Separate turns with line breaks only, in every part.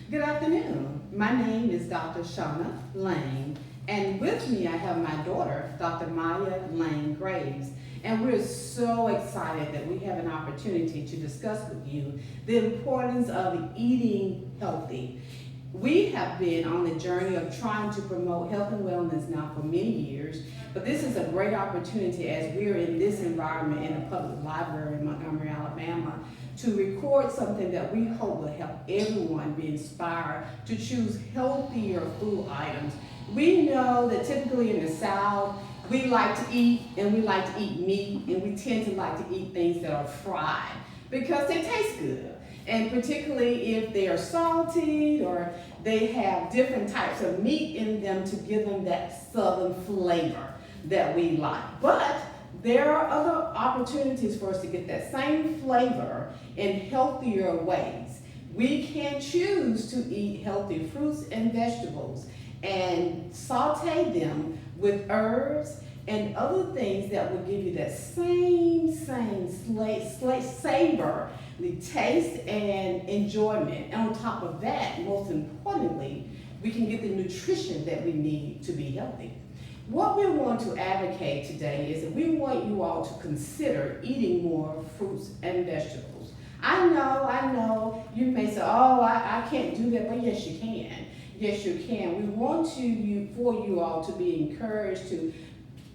Good afternoon. My name is Dr. Choona Lang, and with me I have my daughter, Dr. Myia Lang-Graves. And we're so excited that we have an opportunity to discuss with you the importance of eating healthy. We have been on the journey of trying to promote health and wellness now for many years, but this is a great opportunity as we're in this environment in the public library in Montgomery, Alabama, to record something that we hope will help everyone be inspired to choose healthier food items. We know that typically in the South, we like to eat and we like to eat meat, and we tend to like to eat things that are fried because they taste good. And particularly if they are salty or they have different types of meat in them to give them that southern flavor that we like. But there are other opportunities for us to get that same flavor in healthier ways. We can choose to eat healthy fruits and vegetables and saute them with herbs and other things that will give you that same savor, the taste and enjoyment. And on top of that, most importantly, we can get the nutrition that we need to be healthy. What we want to advocate today is that we want you all to consider eating more fruits and vegetables. I know, you may say, oh, I can't do that, but yes, you can. Yes, you can. We want for you all to be encouraged to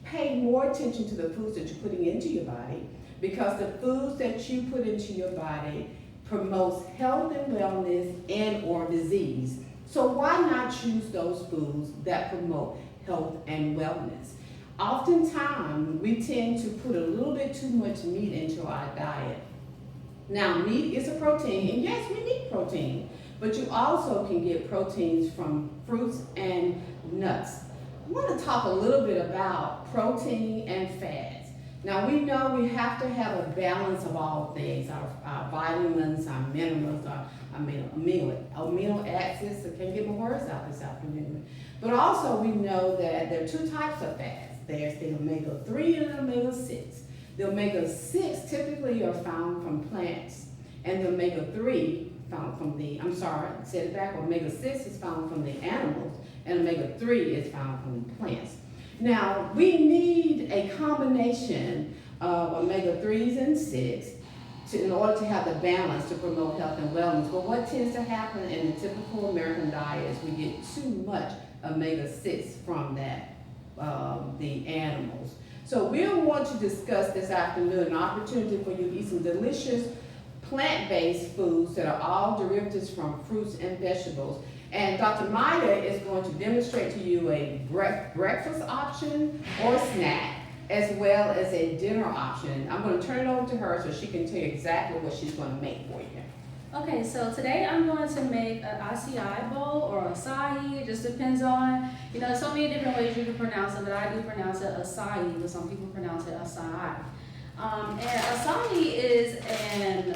pay more attention to the foods that you're putting into your body, because the foods that you put into your body promotes health and wellness and or disease. So why not choose those foods that promote health and wellness? Oftentimes, we tend to put a little bit too much meat into our diet. Now, meat is a protein, and yes, we need protein, but you also can get proteins from fruits and nuts. I want to talk a little bit about protein and fats. Now, we know we have to have a balance of all things, our vitamins, our minerals, our amino acids. I can't get my words out this afternoon. But also we know that there are two types of fats. There's the omega-3 and the omega-6. The omega-6 typically are found from plants, and the omega-3 found from omega-6 is found from the animals, and omega-3 is found from the plants. Now, we need a combination of omega-3s and 6 in order to have the balance to promote health and wellness. But what tends to happen in the typical American diet is we get too much omega-6 from the animals. So we'll want to discuss this afternoon an opportunity for you to eat some delicious plant-based foods that are all derivatives from fruits and vegetables. And Dr. Myia is going to demonstrate to you a breakfast option or snack, as well as a dinner option. I'm going to turn it over to her so she can tell you exactly what she's going to make for you.
Okay, so today I'm going to make an acai bowl or acai. It just depends on, so many different ways you can pronounce it, but I do pronounce it acai, but some people pronounce it acai. And acai is a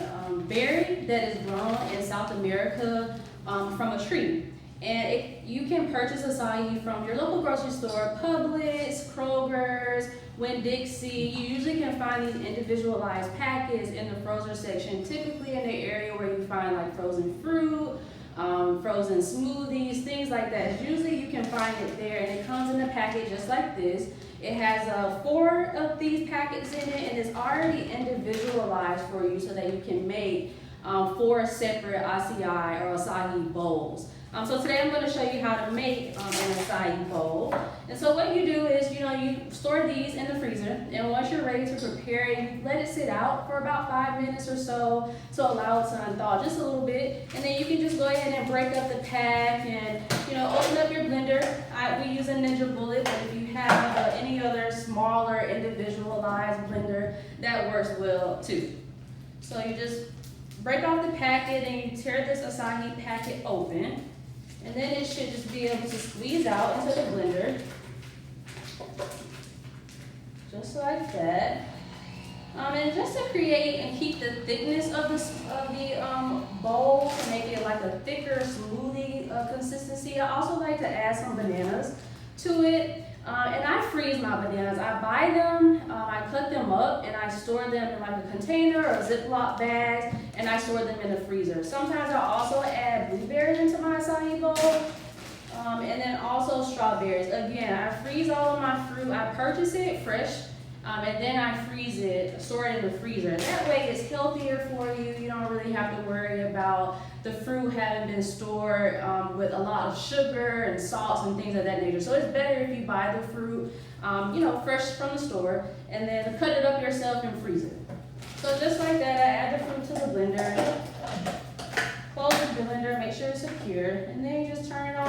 berry that is grown in South America from a tree. And you can purchase acai from your local grocery store, Publix, Kroger's, Winn-Dixie. You usually can find these individualized packets in the frozen section, typically in the area where you find like frozen fruit, frozen smoothies, things like that. Usually you can find it there, and it comes in a packet just like this. It has 4 of these packets in it, and it's already individualized for you so that you can make 4 separate acai or acai bowls. So today I'm going to show you how to make an acai bowl. And so what you do is, you store these in the freezer, and once you're ready to prepare it, you let it sit out for about 5 minutes or so to allow it to unthaw just a little bit. And then you can just go ahead and break up the pack and, open up your blender. We use a Ninja Bullet, but if you have any other smaller individualized blender, that works well too. So you just break off the packet and you tear this acai packet open. And then it should just be able to squeeze out into the blender, just like that. And just to create and keep the thickness of the bowl, to make it like a thicker smoothie consistency, I also like to add some bananas to it. And I freeze my bananas. I buy them, I cut them up, and I store them in like a container or Ziploc bags, and I store them in the freezer. Sometimes I'll also add blueberries into my strawberries. Again, I freeze all of my fruit. I purchase it fresh, and then I freeze it, store it in the freezer. That way it's healthier for you. You don't really have to worry about the fruit having been stored with a lot of sugar and salts and things of that nature. So it's better if you buy the fruit, fresh from the store, and then cut it up yourself and freeze it. So just like that, I add the fruit to the blender. Close the blender, make sure it's secure, and then you just turn it on.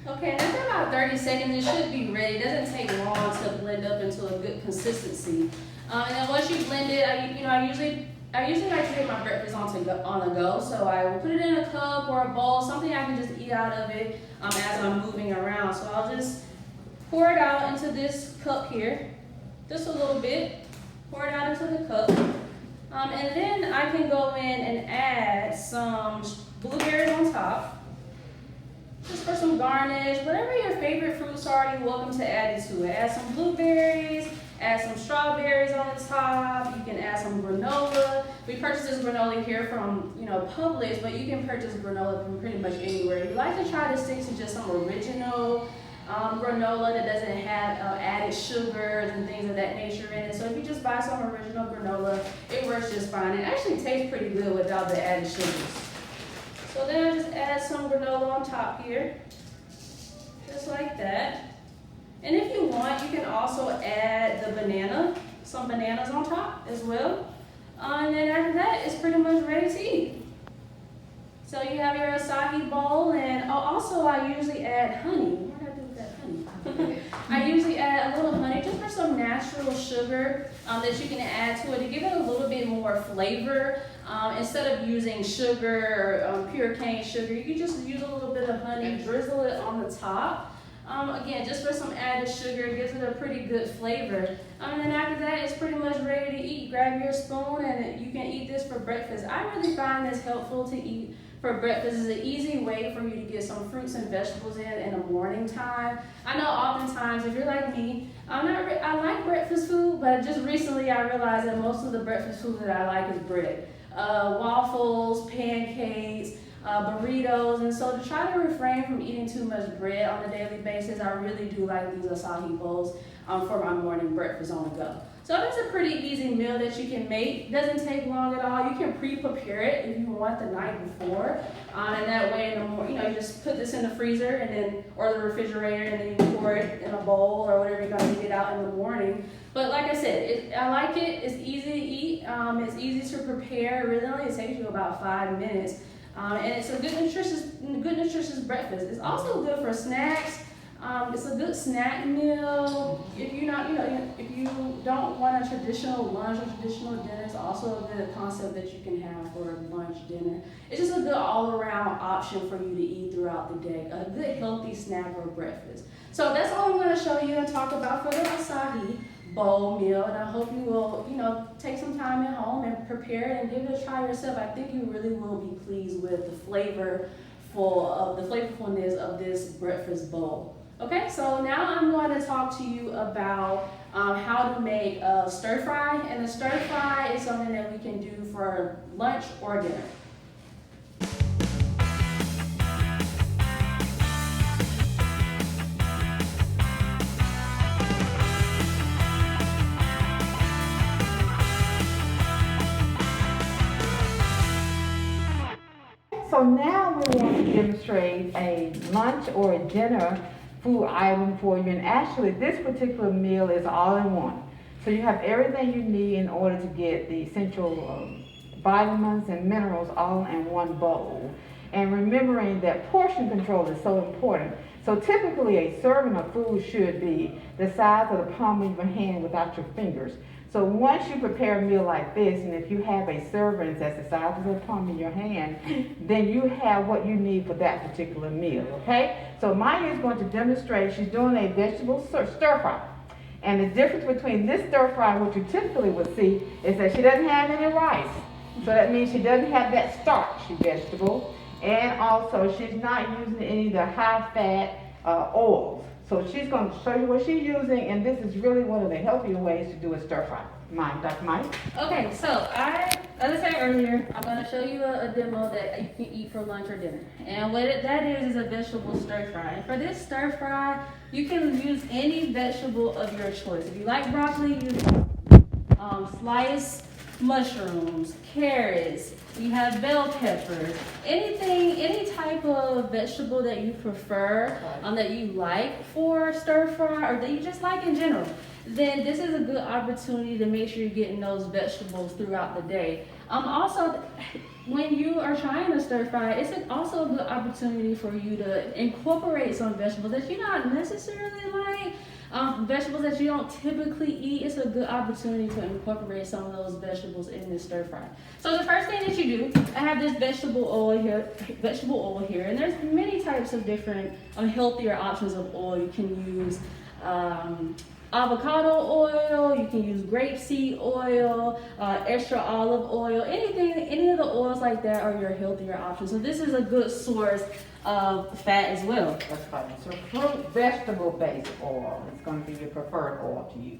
Okay, and after about 30 seconds, it should be ready. It doesn't take long to blend up into a good consistency. And then once you blend it, I usually like to take my breakfast on the go, so I will put it in a cup or a bowl, something I can just eat out of it as I'm moving around. So I'll just pour it out into this cup here, just a little bit, pour it out into the cup. And then I can go in and add some blueberries on top, just for some garnish. Whatever your favorite fruits are, you're welcome to add it to it. Add some blueberries, add some strawberries on the top. You can add some granola. We purchased this granola here from, Publix, but you can purchase granola from pretty much anywhere. We like to try to stick to just some original granola that doesn't have added sugars and things of that nature in it. So if you just buy some original granola, it works just fine. It actually tastes pretty good without the added sugars. So then I just add some granola on top here, just like that. And if you want, you can also add some bananas on top as well. And then after that, it's pretty much ready to eat. So you have your acai bowl, and also I usually add honey. What did I do with that honey? I usually add a little honey just for some natural sugar that you can add to it to give it a little bit more flavor. Instead of using sugar or pure cane sugar, you can just use a little bit of honey, drizzle it on the top. Again, just for some added sugar, it gives it a pretty good flavor. And then after that, it's pretty much ready to eat. Grab your spoon and you can eat this for breakfast. I really find this helpful to eat for breakfast. It's an easy way for you to get some fruits and vegetables in the morning time. I know oftentimes, if you're like me, I like breakfast food, but just recently I realized that most of the breakfast food that I like is bread. Waffles, pancakes, burritos, and so to try to refrain from eating too much bread on a daily basis, I really do like these acai bowls for my morning breakfast on the go. So it's a pretty easy meal that you can make. It doesn't take long at all. You can pre-prepare it if you want the night before, and that way in the morning, you just put this in the freezer or the refrigerator, and then you pour it in a bowl or whatever you're going to get out in the morning. But like I said, I like it. It's easy to eat. It's easy to prepare. Really, it takes you about 5 minutes. And it's a good nutritious breakfast. It's also good for snacks. It's a good snack meal. If you don't want a traditional lunch or traditional dinner, it's also a good concept that you can have for lunch, dinner. It's just a good all-around option for you to eat throughout the day. A good healthy snack or breakfast. So that's all I'm going to show you and talk about for the acai bowl meal, and I hope you will, take some time at home and prepare it and give it a try yourself. I think you really will be pleased with the flavorfulness of this breakfast bowl. Okay, so now I'm going to talk to you about how to make a stir fry, and a stir fry is something that we can do for lunch or dinner.
So now we want to demonstrate a lunch or a dinner food item for you, and actually this particular meal is all in one. So you have everything you need in order to get the essential vitamins and minerals all in one bowl. And remembering that portion control is so important. So typically a serving of food should be the size of the palm of your hand without your fingers. So once you prepare a meal like this, and if you have a serving that's the size of the palm of your hand, then you have what you need for that particular meal, okay? So Myia is going to demonstrate, she's doing a vegetable stir fry. And the difference between this stir fry and what you typically would see is that she doesn't have any rice. So that means she doesn't have that starchy vegetable. And also, she's not using any of the high-fat oils. So she's going to show you what she's using, and this is really one of the healthier ways to do a stir fry. Dr. Mike?
Okay, so as I said earlier, I'm going to show you a demo that you can eat for lunch or dinner. And what that is a vegetable stir fry. And for this stir fry, you can use any vegetable of your choice. If you like broccoli, use sliced mushrooms, carrots, you have bell peppers, anything, any type of vegetable that you prefer, that you like for stir fry or that you just like in general, then this is a good opportunity to make sure you're getting those vegetables throughout the day. Also, when you are trying to stir fry, it's also a good opportunity for you to incorporate some vegetables that you not necessarily like. Vegetables that you don't typically eat, it's a good opportunity to incorporate some of those vegetables in this stir fry. So the first thing that you do, I have this vegetable oil here, and there's many types of different healthier options of oil. You can use avocado oil, you can use grapeseed oil, extra olive oil, any of the oils like that are your healthier options. So this is a good source of fat as well.
That's funny. So fruit, vegetable-based oil is going to be your preferred oil to use.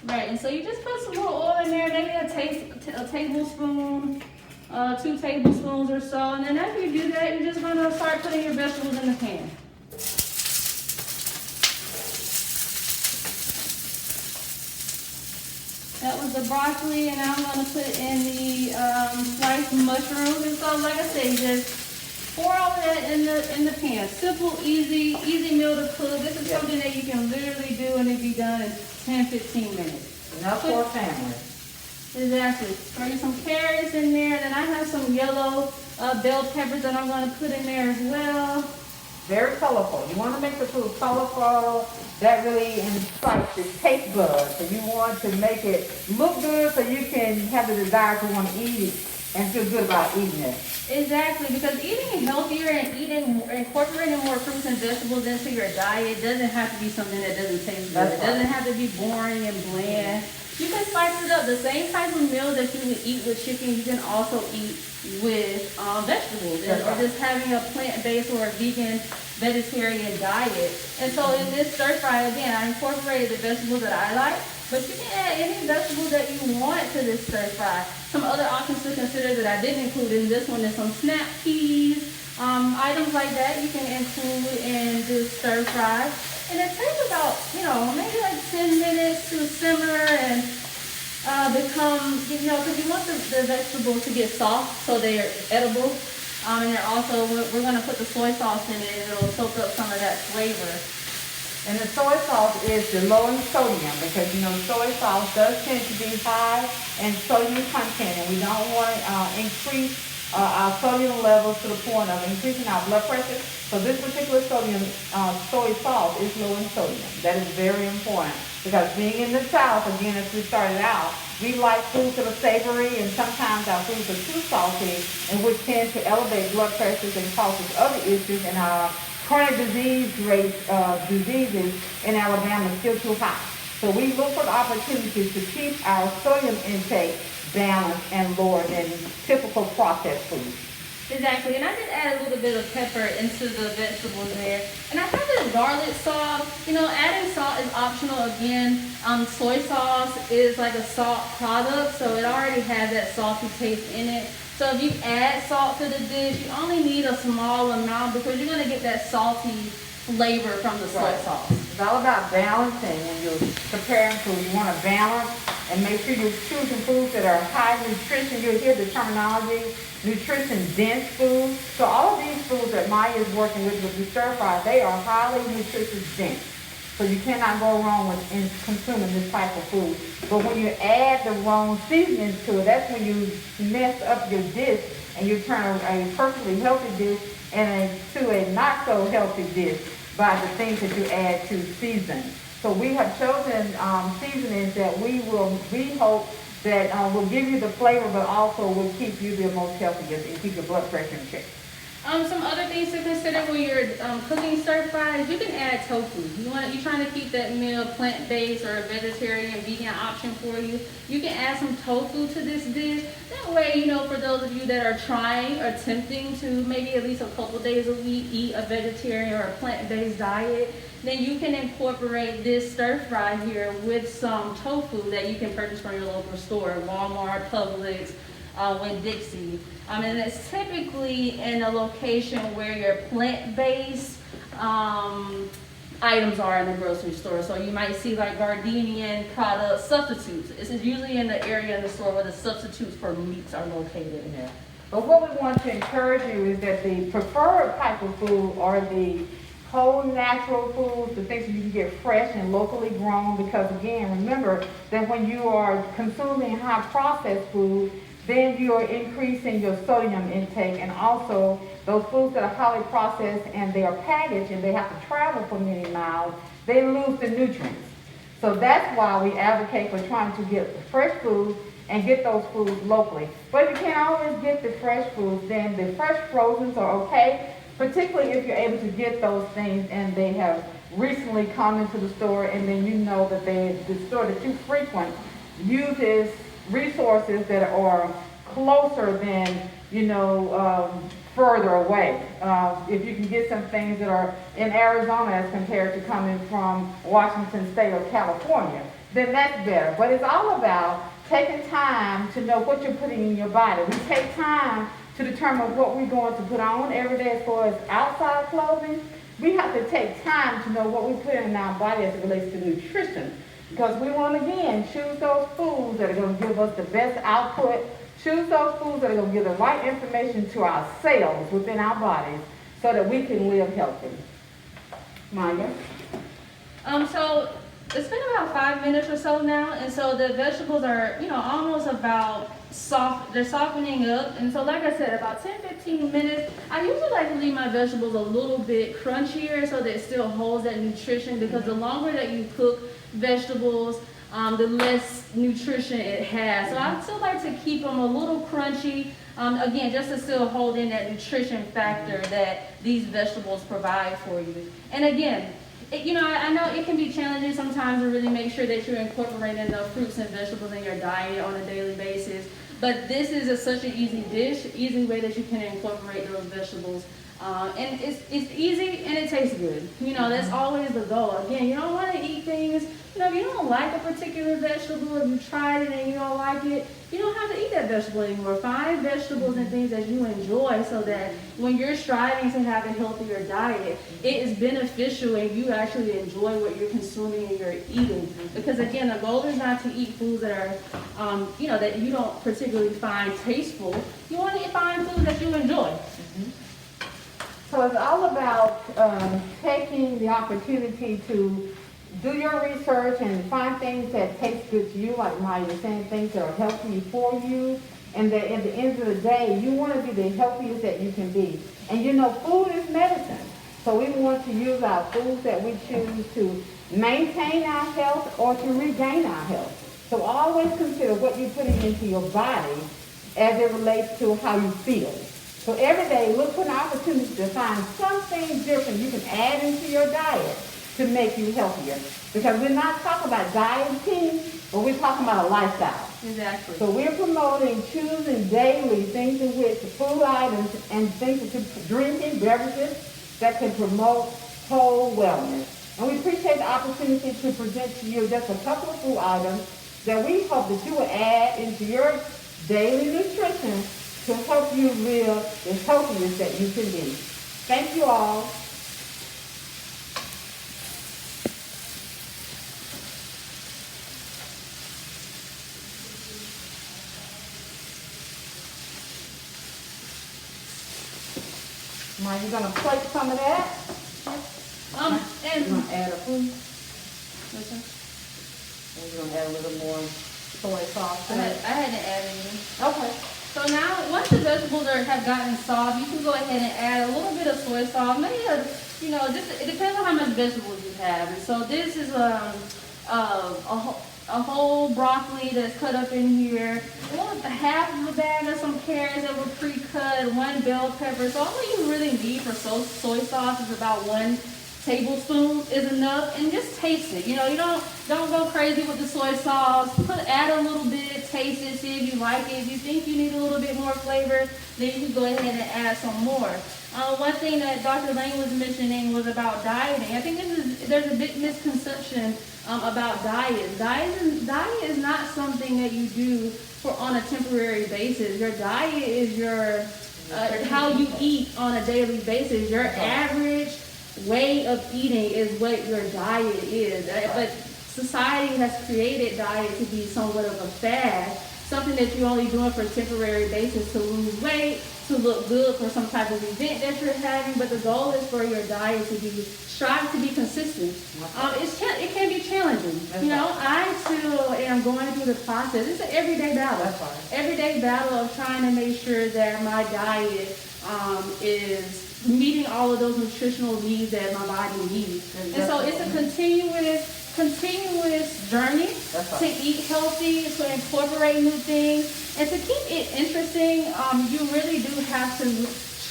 Right, and so you just put some more oil in there, maybe a tablespoon, 2 tablespoons or so, and then after you do that, you're just going to start putting your vegetables in the pan. That was the broccoli, and now I'm going to put in the sliced mushrooms. And so, like I said, just pour all of that in the pan. Simple, easy meal to cook. This is something that you can literally do and it be done in 10-15 minutes.
Enough for a family.
Exactly. Throw some carrots in there. Then I have some yellow bell peppers that I'm going to put in there as well.
Very colorful. You want to make the food colorful. That really incites the taste buds. So you want to make it look good so you can have the desire to want to eat it and feel good about eating it.
Exactly, because eating healthier and incorporating more fruits and vegetables into your diet doesn't have to be something that doesn't taste good. It doesn't have to be boring and bland. You can spice it up. The same type of meal that you would eat with chicken, you can also eat with vegetables. Or just having a plant-based or a vegetarian diet. And so in this stir fry, again, I incorporated the vegetables that I like, but you can add any vegetables that you want to this stir fry. Some other options to consider that I didn't include in this one is some snap peas, items like that you can include in this stir fry. And it takes about, maybe like 10 minutes to simmer and become, because you want the vegetables to get soft so they're edible. And they're also, we're going to put the soy sauce in it and it'll soak up some of that flavor.
And the soy sauce is the low in sodium because, soy sauce does tend to be high in sodium content, and we don't want to increase our sodium levels to the point of increasing our blood pressure. So this particular soy sauce is low in sodium. That is very important because being in the South, again, as we started out, we like foods that are savory, and sometimes our foods are too salty, and which tend to elevate blood pressures and causes other issues in our chronic disease rate, diseases in Alabama is still too high. So we look for the opportunities to keep our sodium intake balanced and lower than typical processed foods.
Exactly, and I did add a little bit of pepper into the vegetables there. And I have this garlic sauce. Adding salt is optional again. Soy sauce is like a salt product, so it already has that salty taste in it. So if you add salt to the dish, you only need a small amount because you're going to get that salty flavor from the soy sauce.
It's all about balancing. When you're preparing food, you want to balance and make sure you're choosing foods that are high nutrition. You'll hear the terminology, nutrition-dense foods. So all of these foods that Myia is working with the stir fry, they are highly nutrition-dense. So you cannot go wrong with consuming this type of food. But when you add the wrong seasonings to it, that's when you mess up your dish and you turn a perfectly healthy dish to a not so healthy dish by the things that you add to season. So we have chosen seasonings that we hope that will give you the flavor, but also will keep you the most healthiest and keep your blood pressure in check.
Some other things to consider when you're cooking stir fries, you can add tofu. You're trying to keep that meal plant-based or a vegetarian, vegan option for you. You can add some tofu to this dish. That way, you know, for those of you that are trying or attempting to maybe at least a couple days a week eat a vegetarian or a plant-based diet, then you can incorporate this stir fry here with some tofu that you can purchase from your local store, Walmart, Publix, Winn-Dixie. And it's typically in a location where your plant-based items are in the grocery store. So you might see like Gardenian product substitutes. This is usually in the area in the store where the substitutes for meats are located.
Yeah. But what we want to encourage you is that the preferred type of food are the whole natural foods, the things that you can get fresh and locally grown, because again, remember that when you are consuming high processed food, then you are increasing your sodium intake, and also those foods that are highly processed and they are packaged and they have to travel for many miles, they lose the nutrients. So that's why we advocate for trying to get fresh food and get those foods locally. But if you can't always get the fresh foods, then the fresh frozen are okay, particularly if you're able to get those things and they have recently come into the store, and then you know that the store that you frequent uses resources that are closer than, you know, further away. If you can get some things that are in Arizona as compared to coming from Washington State or California, then that's better. But it's all about taking time to know what you're putting in your body. We take time to determine what we're going to put on every day as far as outside clothing. We have to take time to know what we put in our body as it relates to nutrition. Because we want to, again, choose those foods that are going to give us the best output, choose those foods that are going to give the right information to our cells within our bodies so that we can live healthy. Myia?
So it's been about 5 minutes or so now, and so the vegetables are, you know, almost about soft, they're softening up, and so like I said, about 10-15 minutes. I usually like to leave my vegetables a little bit crunchier so that it still holds that nutrition, because the longer that you cook vegetables, the less nutrition it has. So I still like to keep them a little crunchy, again, just to still hold in that nutrition factor that these vegetables provide for you. And again, you know, I know it can be challenging sometimes to really make sure that you're incorporating the fruits and vegetables in your diet on a daily basis. But this is such an easy dish, easy way that you can incorporate those vegetables. And it's easy and it tastes good. You know, that's always the goal. Again, you don't want to eat things, you know, if you don't like a particular vegetable, if you tried it and you don't like it, you don't have to eat that vegetable anymore. Find vegetables and things that you enjoy so that when you're striving to have a healthier diet, it is beneficial and you actually enjoy what you're consuming and you're eating. Because again, the goal is not to eat foods that are, you know, that you don't particularly find tasteful. You want to find foods that you enjoy.
So it's all about taking the opportunity to do your research and find things that taste good to you, like Myia was saying, things that are healthy for you, and that at the end of the day, you want to be the healthiest that you can be. And you know, food is medicine. So we want to use our foods that we choose to maintain our health or to regain our health. So always consider what you're putting into your body as it relates to how you feel. So every day, look for an opportunity to find something different you can add into your diet to make you healthier. Because we're not talking about dieting, but we're talking about a lifestyle.
Exactly.
So we're promoting choosing daily things in which food items and things that you drinking, beverages that can promote whole wellness. And we appreciate the opportunity to present to you just a couple of food items that we hope that you will add into your daily nutrition to help you live the healthiest that you can be. Thank you all. Now you're gonna plate some of that.
And
You're gonna add a food.
listen,
And you're gonna add a little more soy sauce.
I hadn't added any.
Okay.
So now, once the vegetables have gotten soft, you can go ahead and add a little bit of soy sauce. Maybe it depends on how much vegetables you have. And so this is a whole broccoli that's cut up in here, half of a bag of some carrots that were pre-cut, 1 bell pepper. So all you really need for soy sauce is about 1 tablespoon is enough, and just taste it. You know, you don't go crazy with the soy sauce. Add a little bit, taste it, see if you like it. If you think you need a little bit more flavor, then you can go ahead and add some more. One thing that Dr. Lang was mentioning was about dieting. I think there's a big misconception about diet. Diet is not something that you do on a temporary basis. Your diet is your how you eat on a daily basis. Your average way of eating is what your diet is. But society has created diet to be somewhat of a fad, something that you're only doing for a temporary basis to lose weight, to look good for some type of event that you're having. But the goal is for your diet to strive to be consistent. It can be challenging. You know, I still am going through the process. It's an everyday battle. Everyday battle of trying to make sure that my diet is meeting all of those nutritional needs that my body needs. And so it's a continuous journey to eat healthy, to incorporate new things, and to keep it interesting. You really do have to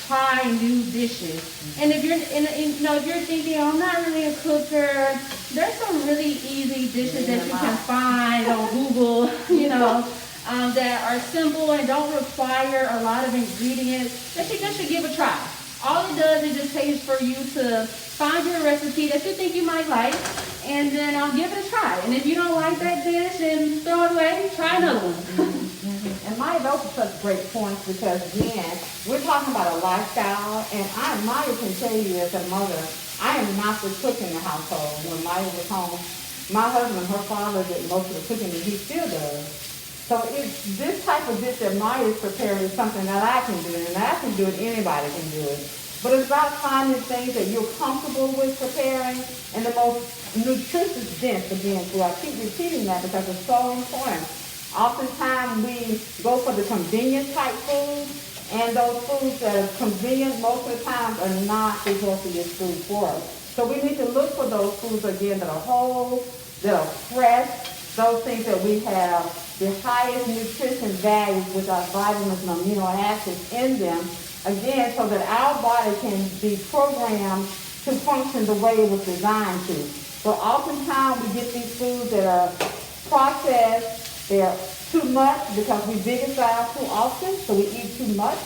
try new dishes. And if you're thinking, I'm not really a cooker, there's some really easy dishes that you can find on Google, that are simple and don't require a lot of ingredients that you just should give a try. All it does is just pays for you to find your recipe that you think you might like, and then give it a try. And if you don't like that dish, then throw it away, try another one.
And Myia, those are such great points, because again, we're talking about a lifestyle, and Myia can tell you as a mother, I am not the cook in the household. When Myia was home, my husband, her father, did most of the cooking, and he still does. So it's this type of dish that Myia is preparing is something that I can do, and I can do it, anybody can do it. But it's about finding things that you're comfortable with preparing, and the most nutritious dense, again, so I keep repeating that because it's so important. Oftentimes we go for the convenient type foods, and those foods that are convenient most of the time are not the healthiest food for us. So we need to look for those foods, again, that are whole, that are fresh, those things that we have the highest nutrition values with our vitamins and amino acids in them, again, so that our body can be programmed to function the way it was designed to. So oftentimes we get these foods that are processed, they're too much because we vegetize too often, so we eat too much,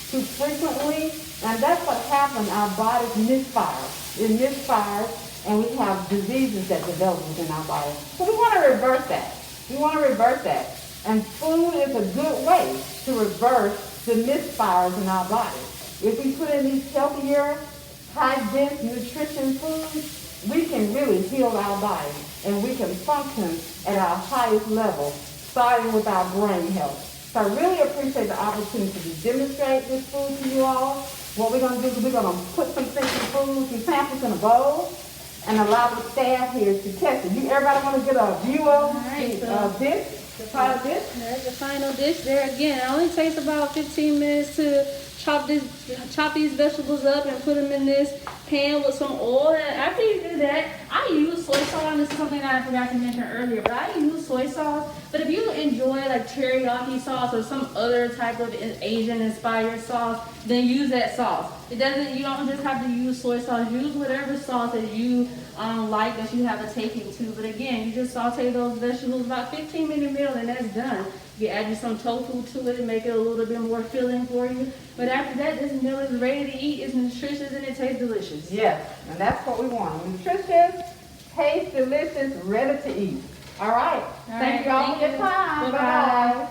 too frequently, and that's what happens. Our bodies misfire. It misfires, and we have diseases that develop within our body. So we want to reverse that. We want to reverse that. And food is a good way to reverse the misfires in our body. If we put in these healthier, high-dense nutrition foods, we can really heal our body, and we can function at our highest level, starting with our brain health. So I really appreciate the opportunity to demonstrate this food to you all. What we're going to do is we're going to put some foods, some samples in a bowl, and allow the staff here to test it. Everybody want to get a view of this? The final dish?
There's the final dish there again. It only takes about 15 minutes to chop these vegetables up and put them in this pan with some oil. And after you do that, I use soy sauce. This is something that I forgot to mention earlier, but I use soy sauce. But if you enjoy like teriyaki sauce or some other type of Asian-inspired sauce, then use that sauce. You don't just have to use soy sauce. Use whatever sauce that you like, that you have a taking to. But again, you just saute those vegetables, about 15-minute meal, and that's done. You add you some tofu to it and make it a little bit more filling for you. But after that, this meal is ready to eat. It's nutritious and it tastes delicious.
Yes, and that's what we want. Nutritious, taste delicious, ready to eat. All right. Thank you all for your time. Bye-bye.